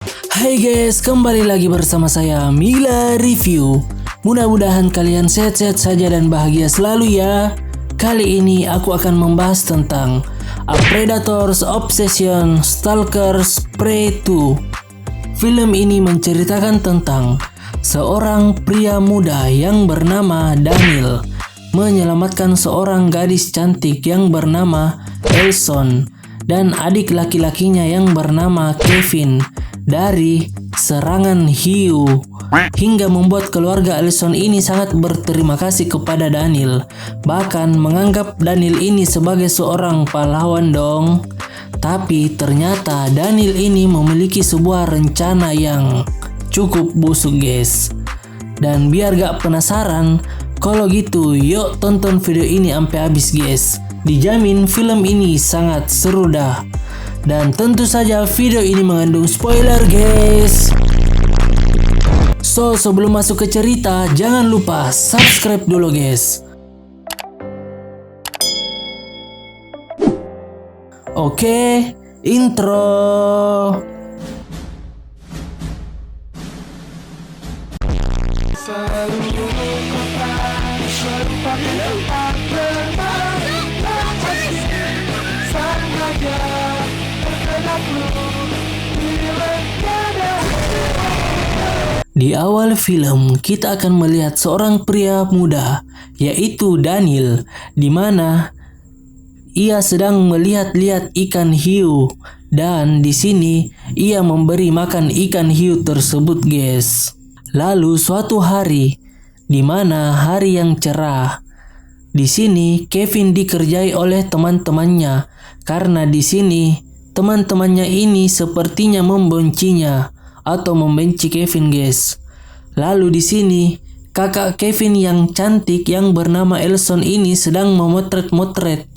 Hai guys, kembali lagi bersama saya Mila Review. Mudah-mudahan kalian sehat-sehat saja dan bahagia selalu ya. Kali ini aku akan membahas tentang A Predator's Obsession Stalker's Prey 2. Film ini menceritakan tentang seorang pria muda yang bernama Daniel menyelamatkan seorang gadis cantik yang bernama Elson dan adik laki-lakinya yang bernama Kevin dari serangan hiu, hingga membuat keluarga Elson ini sangat berterima kasih kepada Daniel, bahkan menganggap Daniel ini sebagai seorang pahlawan dong. Tapi ternyata Daniel ini memiliki sebuah rencana yang cukup busuk guys. Dan biar gak penasaran, kalau gitu yuk tonton video ini sampai habis guys. Dijamin film ini sangat seru dah. Dan tentu saja video ini mengandung spoiler guys. So sebelum masuk ke cerita, jangan lupa subscribe dulu guys. Oke, intro. Di awal film, kita akan melihat seorang pria muda, yaitu Daniel, di mana ia sedang melihat-lihat ikan hiu, dan di sini ia memberi makan ikan hiu tersebut, guys. Lalu suatu hari, di mana hari yang cerah, di sini Kevin dikerjai oleh teman-temannya, karena di sini teman-temannya ini sepertinya membencinya atau membenci Kevin, guys. Lalu di sini kakak Kevin yang cantik yang bernama Elson ini sedang memotret-motret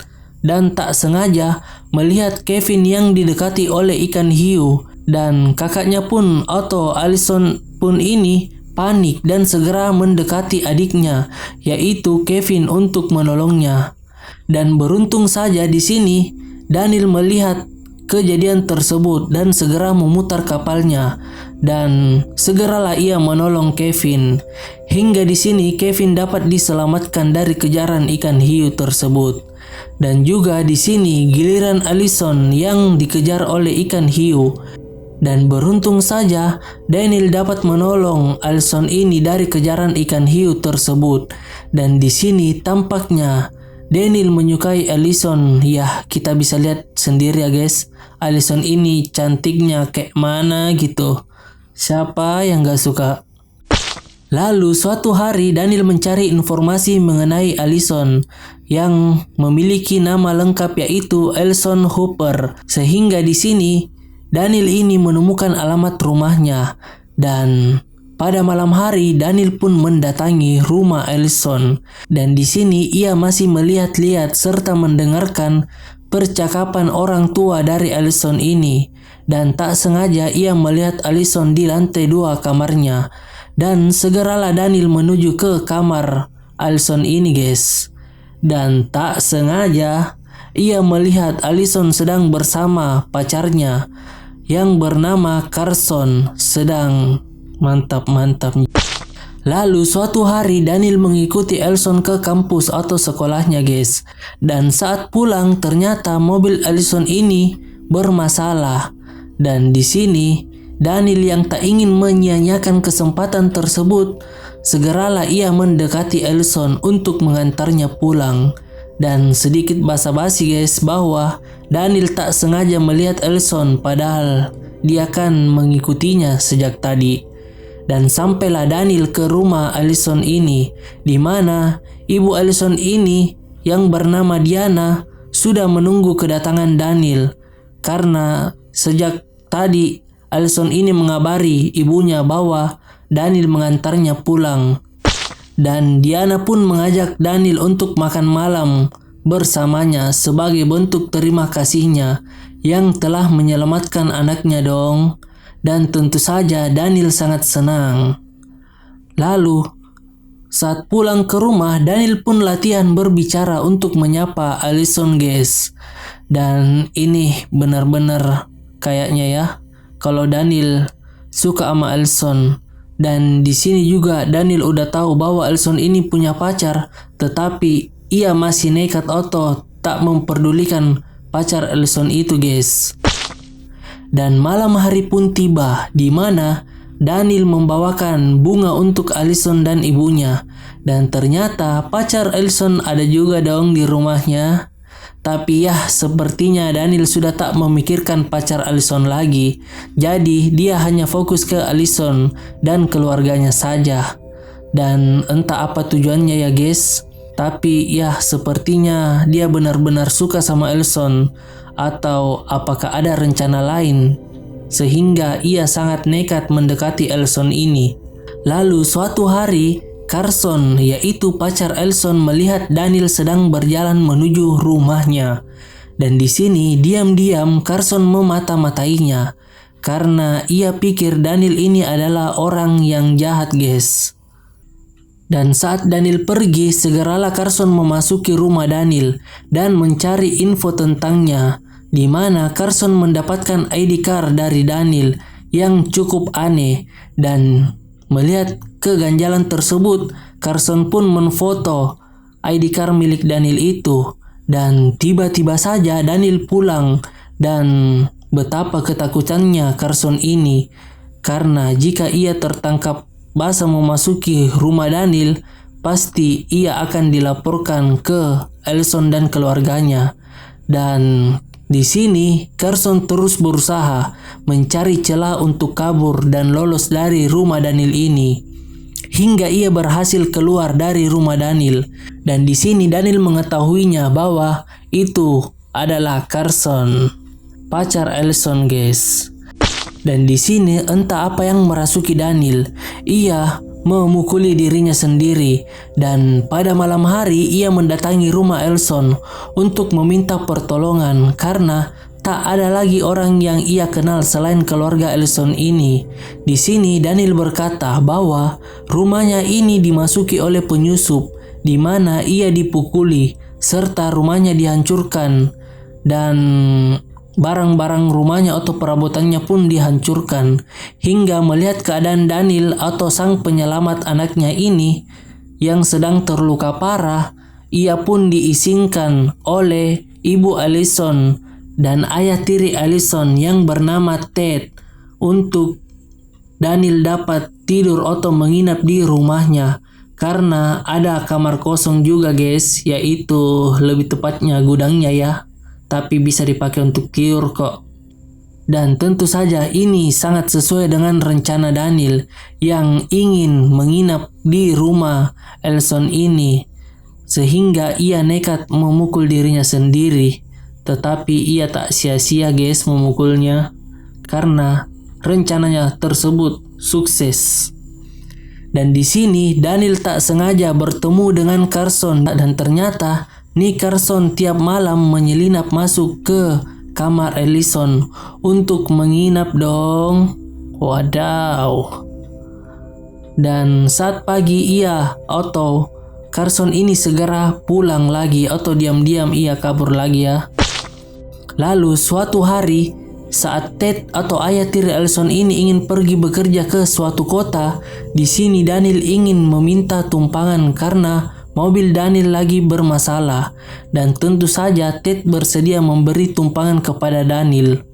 dan tak sengaja melihat Kevin yang didekati oleh ikan hiu, dan kakaknya pun atau Alison pun ini panik dan segera mendekati adiknya yaitu Kevin untuk menolongnya. Dan beruntung saja di sini Daniel melihat kejadian tersebut dan segera memutar kapalnya, dan segeralah ia menolong Kevin, hingga di sini Kevin dapat diselamatkan dari kejaran ikan hiu tersebut. Dan juga di sini giliran Alison yang dikejar oleh ikan hiu, dan beruntung saja Daniel dapat menolong Alison ini dari kejaran ikan hiu tersebut. Dan di sini tampaknya Daniel menyukai Alison. Ya, kita bisa lihat sendiri ya guys. Alison ini cantiknya kayak mana gitu. Siapa yang gak suka? Lalu suatu hari Daniel mencari informasi mengenai Alison yang memiliki nama lengkap yaitu Elson Hooper. Sehingga di sini Daniel ini menemukan alamat rumahnya, dan pada malam hari Daniel pun mendatangi rumah Elson, dan di sini ia masih melihat-lihat serta mendengarkan percakapan orang tua dari Alison ini, dan tak sengaja ia melihat Alison di lantai 2 kamarnya, dan segeralah Daniel menuju ke kamar Alison ini guys, dan tak sengaja ia melihat Alison sedang bersama pacarnya yang bernama Carson, sedang mantap-mantap. Lalu suatu hari Daniel mengikuti Elson ke kampus atau sekolahnya guys, dan saat pulang ternyata mobil Alison ini bermasalah, dan di sini Daniel yang tak ingin menyia-nyiakan kesempatan tersebut segeralah ia mendekati Elson untuk mengantarnya pulang. Dan sedikit basa-basi guys bahwa Daniel tak sengaja melihat Elson padahal dia kan mengikutinya sejak tadi. Dan sampailah Daniel ke rumah Alison ini, di mana ibu Alison ini yang bernama Diana sudah menunggu kedatangan Daniel, karena sejak tadi Alison ini mengabari ibunya bahwa Daniel mengantarnya pulang. Dan Diana pun mengajak Daniel untuk makan malam bersamanya sebagai bentuk terima kasihnya yang telah menyelamatkan anaknya dong. Dan tentu saja Daniel sangat senang. Lalu saat pulang ke rumah Daniel pun latihan berbicara untuk menyapa Alison guys. Dan ini benar-benar kayaknya ya kalau Daniel suka sama Elson. Dan di sini juga Daniel udah tahu bahwa Elson ini punya pacar, tetapi ia masih nekat atau tak memperdulikan pacar Elson itu, guys. Dan malam hari pun tiba di mana Daniel membawakan bunga untuk Alison dan ibunya. Dan ternyata pacar Elson ada juga dong di rumahnya. Tapi ya, sepertinya Daniel sudah tak memikirkan pacar Alison lagi. Jadi dia hanya fokus ke Alison dan keluarganya saja. Dan entah apa tujuannya ya guys. Tapi ya, sepertinya dia benar-benar suka sama Alison. Atau apakah ada rencana lain sehingga ia sangat nekat mendekati Elson ini. Lalu suatu hari Carson, yaitu pacar Elson, melihat Daniel sedang berjalan menuju rumahnya. Dan di sini diam-diam Carson memata-matainya karena ia pikir Daniel ini adalah orang yang jahat, guys. Dan saat Daniel pergi, segeralah Carson memasuki rumah Daniel dan mencari info tentangnya, di mana Carson mendapatkan ID card dari Daniel yang cukup aneh. Dan melihat keganjalan tersebut, Carson pun menfoto ID card milik Daniel itu. Dan tiba-tiba saja Daniel pulang, dan betapa ketakutannya Carson ini karena jika ia tertangkap basah memasuki rumah Daniel, pasti ia akan dilaporkan ke Elson dan keluarganya. Dan di sini Carson terus berusaha mencari celah untuk kabur dan lolos dari rumah Daniel ini, hingga ia berhasil keluar dari rumah Daniel. Dan di sini Daniel mengetahuinya bahwa itu adalah Carson, pacar Elson, guys. Dan di sini entah apa yang merasuki Daniel. Ia memukuli dirinya sendiri. Dan pada malam hari ia mendatangi rumah Elson untuk meminta pertolongan karena tak ada lagi orang yang ia kenal selain keluarga Elson ini. Di sini Daniel berkata bahwa rumahnya ini dimasuki oleh penyusup, di mana ia dipukuli serta rumahnya dihancurkan, dan barang-barang rumahnya atau perabotannya pun dihancurkan. Hingga melihat keadaan Daniel atau sang penyelamat anaknya ini yang sedang terluka parah, ia pun diizinkan oleh ibu Alison dan ayah tiri Alison yang bernama Ted untuk Daniel dapat tidur atau menginap di rumahnya, karena ada kamar kosong juga, guys, yaitu lebih tepatnya gudangnya ya, tapi bisa dipakai untuk tidur kok. Dan tentu saja ini sangat sesuai dengan rencana Daniel yang ingin menginap di rumah Elson ini, sehingga ia nekat memukul dirinya sendiri. Tetapi ia tak sia-sia, guys, memukulnya karena rencananya tersebut sukses. Dan di sini Daniel tak sengaja bertemu dengan Carson, dan ternyata nih Carson tiap malam menyelinap masuk ke kamar Alison untuk menginap dong. Wadaw. Dan saat pagi ia atau Carson ini segera pulang lagi atau diam-diam ia kabur lagi ya. Lalu suatu hari saat Ted atau ayah tiri Alison ini ingin pergi bekerja ke suatu kota, di sini Daniel ingin meminta tumpangan karena mobil Daniel lagi bermasalah, dan tentu saja Ted bersedia memberi tumpangan kepada Daniel.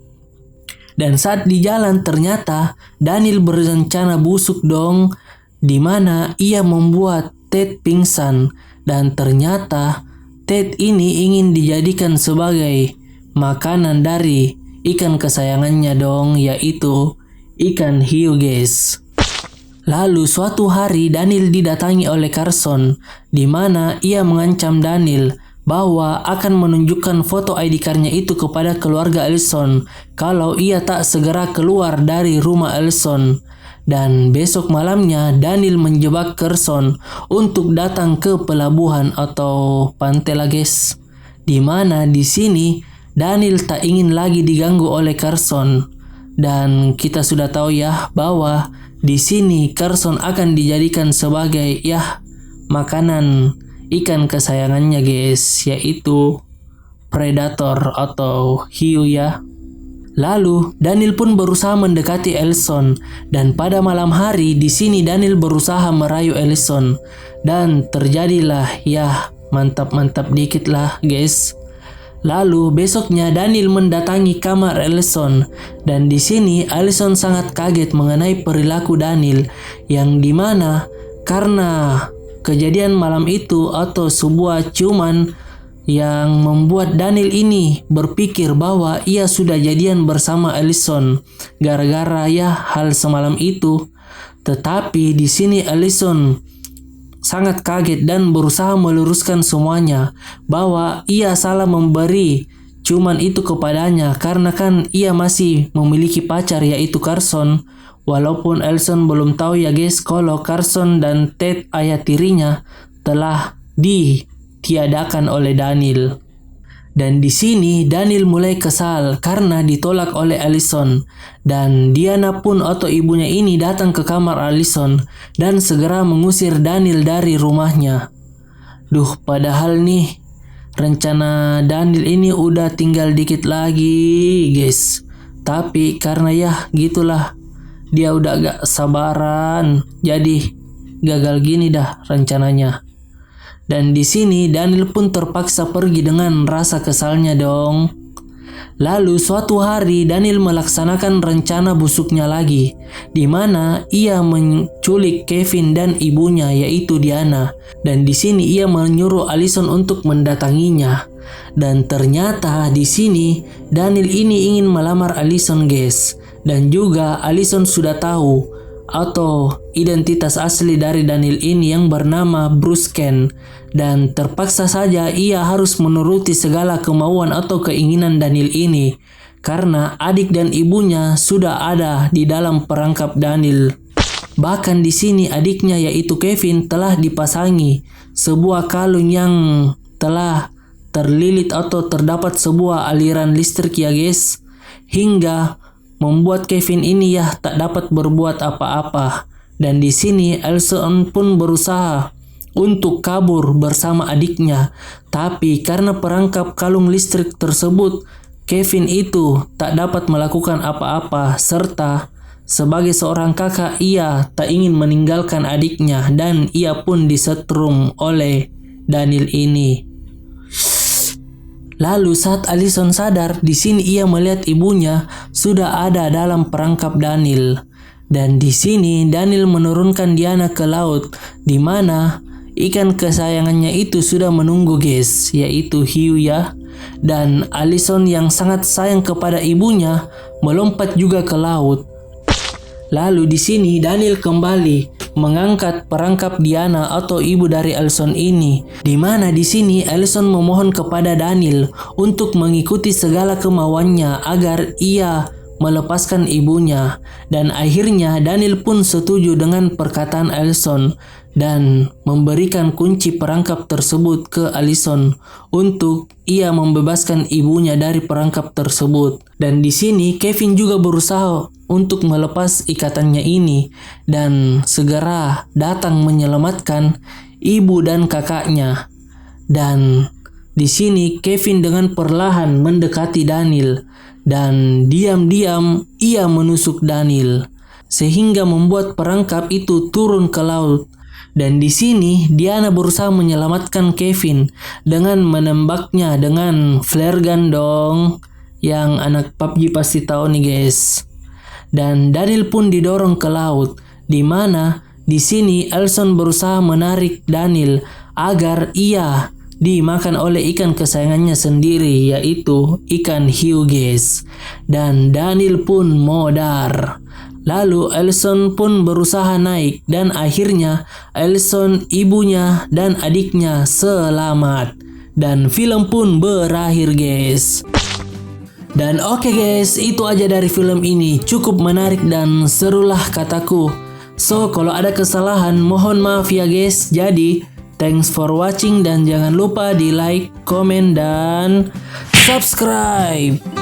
Dan saat di jalan ternyata Daniel berencana busuk dong, di mana ia membuat Ted pingsan, dan ternyata Ted ini ingin dijadikan sebagai makanan dari ikan kesayangannya dong, yaitu ikan hiu, guys. Lalu suatu hari Daniel didatangi oleh Carson, di mana ia mengancam Daniel bahwa akan menunjukkan foto ID card-nya itu kepada keluarga Elson kalau ia tak segera keluar dari rumah Elson. Dan besok malamnya Daniel menjebak Carson untuk datang ke pelabuhan atau pantai lah, guys. Di mana di sini Daniel tak ingin lagi diganggu oleh Carson, dan kita sudah tahu ya bahwa di sini Carson akan dijadikan sebagai ya makanan ikan kesayangannya, guys, yaitu predator atau hiu ya. Lalu Daniel pun berusaha mendekati Ellison, dan pada malam hari di sini Daniel berusaha merayu Ellison, dan terjadilah ya mantap-mantap dikit lah guys. Lalu besoknya Daniel mendatangi kamar Ellison, dan di sini Ellison sangat kaget mengenai perilaku Daniel, yang dimana karena kejadian malam itu atau sebuah ciuman yang membuat Daniel ini berpikir bahwa ia sudah jadian bersama Ellison gara-gara ya hal semalam itu. Tetapi di sini Ellison sangat kaget dan berusaha meluruskan semuanya bahwa ia salah memberi ciuman itu kepadanya karena kan ia masih memiliki pacar yaitu Carson. Walaupun Ellison belum tahu ya guys kalau Carson dan Ted ayah tirinya telah ditiadakan oleh Daniel. Dan di sini Daniel mulai kesal karena ditolak oleh Ellison, dan Diana pun atau ibunya ini datang ke kamar Ellison dan segera mengusir Daniel dari rumahnya. Duh, padahal nih rencana Daniel ini udah tinggal dikit lagi guys. Tapi karena ya gitulah, dia udah gak sabaran, jadi gagal gini dah rencananya. Dan di sini Daniel pun terpaksa pergi dengan rasa kesalnya dong. Lalu suatu hari Daniel melaksanakan rencana busuknya lagi, di mana ia menculik Kevin dan ibunya yaitu Diana. Dan di sini ia menyuruh Allison untuk mendatanginya. Dan ternyata di sini Daniel ini ingin melamar Allison guys. Dan juga Allison sudah tahu atau identitas asli dari Daniel ini yang bernama Bruce Kent, dan terpaksa saja ia harus menuruti segala kemauan atau keinginan Daniel ini karena adik dan ibunya sudah ada di dalam perangkap Daniel. Bahkan di sini adiknya yaitu Kevin telah dipasangi sebuah kalung yang telah terlilit atau terdapat sebuah aliran listrik ya guys, hingga membuat Kevin ini ya tak dapat berbuat apa-apa. Dan di sini Ellison pun berusaha untuk kabur bersama adiknya. Tapi karena perangkap kalung listrik tersebut, Kevin itu tak dapat melakukan apa-apa, serta sebagai seorang kakak ia tak ingin meninggalkan adiknya, dan ia pun disetrum oleh Daniel ini. Lalu saat Allison sadar, di sini ia melihat ibunya sudah ada dalam perangkap Daniel. Dan di sini Daniel menurunkan Diana ke laut, di mana ikan kesayangannya itu sudah menunggu guys, yaitu hiu ya. Dan Allison yang sangat sayang kepada ibunya melompat juga ke laut. Lalu di sini Daniel kembali mengangkat perangkap Diana atau ibu dari Ellison ini, di mana di sini Ellison memohon kepada Daniel untuk mengikuti segala kemauannya agar ia melepaskan ibunya. Dan akhirnya Daniel pun setuju dengan perkataan Ellison dan memberikan kunci perangkap tersebut ke Allison untuk ia membebaskan ibunya dari perangkap tersebut. Dan di sini Kevin juga berusaha untuk melepas ikatannya ini dan segera datang menyelamatkan ibu dan kakaknya. Dan di sini Kevin dengan perlahan mendekati Daniel dan diam-diam ia menusuk Daniel sehingga membuat perangkap itu turun ke laut. Dan di sini Diana berusaha menyelamatkan Kevin dengan menembaknya dengan flare gun dong, yang anak PUBG pasti tahu nih guys. Dan Daniel pun didorong ke laut, di mana di sini Ellison berusaha menarik Daniel agar ia dimakan oleh ikan kesayangannya sendiri, yaitu ikan hiu guys. Dan Daniel pun modar. Lalu Ellison pun berusaha naik dan akhirnya Ellison, ibunya dan adiknya selamat. Dan film pun berakhir guys. Dan oke guys, itu aja dari film ini. Cukup menarik dan serulah kataku. So kalau ada kesalahan mohon maaf ya guys. Jadi thanks for watching dan jangan lupa di like, komen dan subscribe.